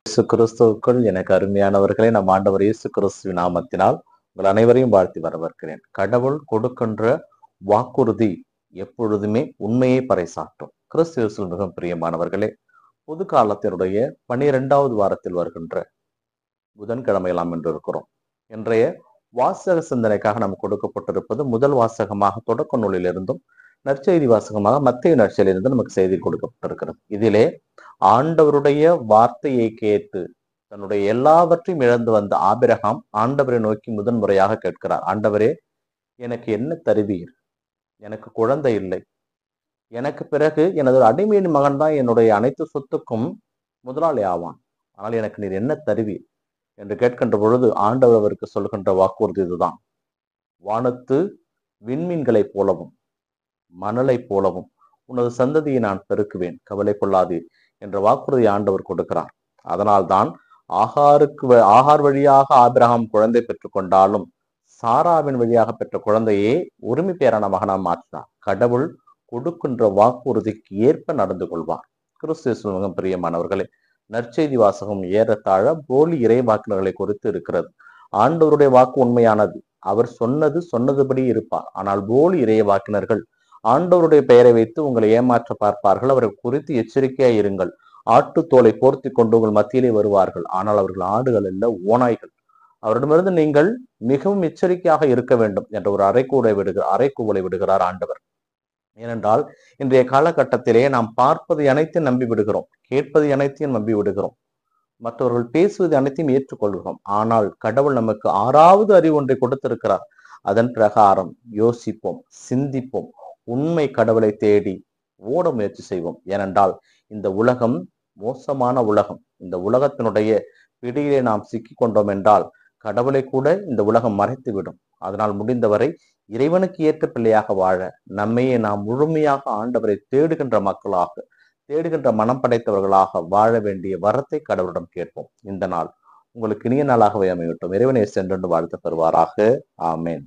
இயேசு கிறிஸ்துவுக்குள் எனக்கு அருமையானவர்களே, நம் ஆண்டவர் இயேசு கிறிஸ்துவின் நாமத்தினால் உங்கள் அனைவரையும் வாழ்த்தி வரவேற்கிறேன். கடவுள் கொடுக்கின்ற வாக்குறுதி எப்பொழுதுமே உண்மையை பறைசாற்றும். கிறிஸ்து இயேசுவில் மிகவும் பிரியமானவர்களே, பொது காலத்தினுடைய 12வது வாரத்தில் வருகின்ற புதன்கிழமையெல்லாம் என்று இருக்கிறோம். இன்றைய வாசக சிந்தனைக்காக நமக்கு கொடுக்கப்பட்டிருப்பது முதல் வாசகமாக தொடக்க நூலிலிருந்தும் நற்செய்தி வாசகமாக மத்தேயு நற்செய்தியிலிருந்து நமக்கு செய்தி கொடுக்கப்பட்டிருக்கிறது. இதிலே ஆண்டவருடைய வார்த்தையை கேட்டு தன்னுடைய எல்லாவற்றையும் இழந்து வந்த ஆபிரகாம் ஆண்டவரை நோக்கி முதன்முறையாக கேட்கிறார். ஆண்டவரே, எனக்கு என்ன தருவீர்? எனக்கு குழந்தை இல்லை. எனக்கு பிறகு எனது அடிமையின் மகன் தான் என்னுடைய அனைத்து சொத்துக்கும் முதலாளி ஆவான். ஆனால் எனக்கு நீர் என்ன தருவீர் என்று கேட்கின்ற பொழுது ஆண்டவர் அவருக்கு சொல்கின்ற வாக்குறுதி இதுதான். வானத்து விண்மீன்களைப் போலவும் மணலை போலவும் உனது சந்ததியை நான் பெருக்குவேன், கவலை கொள்ளாதே என்ற வாக்குறுதி ஆண்டவர் கொடுக்கிறார். அதனால்தான் ஆகார் வழியாக ஆபிரகாம் குழந்தை பெற்றுக் கொண்டாலும் சாராவின் வழியாக பெற்ற குழந்தையே உரிமை பேரான மகனாக மாற்றினார். கடவுள் கொடுக்கின்ற வாக்குறுதிக்கு ஏற்ப நடந்து கொள்வார். கிறிஸ்து மிகவும் பிரியமானவர்களே, நற்செய்தி வாசகம் ஏறத்தாழ போலி இறைவாக்கினர்களை குறித்து இருக்கிறது. ஆண்டவருடைய வாக்கு உண்மையானது. அவர் சொன்னதுபடி இருப்பார். ஆனால் போலி இறைவாக்கினர்கள் ஆண்டவருடைய பெயரை வைத்து உங்களை ஏமாற்ற பார்ப்பார்கள். அவரை குறித்து எச்சரிக்கையாய் இருங்கள். ஆட்டுத்தோலை போர்த்தி கொண்டு உங்கள் மத்தியிலே வருவார்கள். ஆனால் அவர்கள் ஆடுகள் அல்ல, ஓநாய்கள். அவரிடமிருந்து நீங்கள் மிகவும் எச்சரிக்கையாக இருக்க வேண்டும் என்ற ஒரு அறைகூவலை விடுகிறார் ஆண்டவர். ஏனென்றால் இன்றைய காலகட்டத்திலே நாம் பார்ப்பதை அனைத்தையும் நம்பி விடுகிறோம், கேட்பதை அனைத்தையும் நம்பி விடுகிறோம், மற்றவர்கள் பேசுவது அனைத்தையும் ஏற்றுக்கொள்கிறோம். ஆனால் கடவுள் நமக்கு 6வது அறிவு ஒன்றை கொடுத்திருக்கிறார். அதன் பிரகாரம் யோசிப்போம், சிந்திப்போம், உண்மை கடவுளை தேடி ஓட முயற்சி செய்வோம். ஏனென்றால் இந்த உலகம் மோசமான உலகம். இந்த உலகத்தினுடைய பிடியிலே நாம் சிக்கி கொண்டோம் என்றால் கடவுளை கூட இந்த உலகம் மறைத்துவிடும். அதனால் முடிந்தவரை இறைவனுக்கு ஏற்ற பிள்ளையாக வாழ நம்மையே நாம் முழுமையாக ஆண்டவரை தேடுகின்ற மக்களாக, தேடுகின்ற மனம் படைத்தவர்களாக வாழ வேண்டிய வரத்தை கடவுளிடம் கேட்போம். இந்த நாள் உங்களுக்கு இனிய நாளாகவே அமையட்டும். இறைவனை சென்று வாழ்த்து பெறுவாராக. ஆமேன்.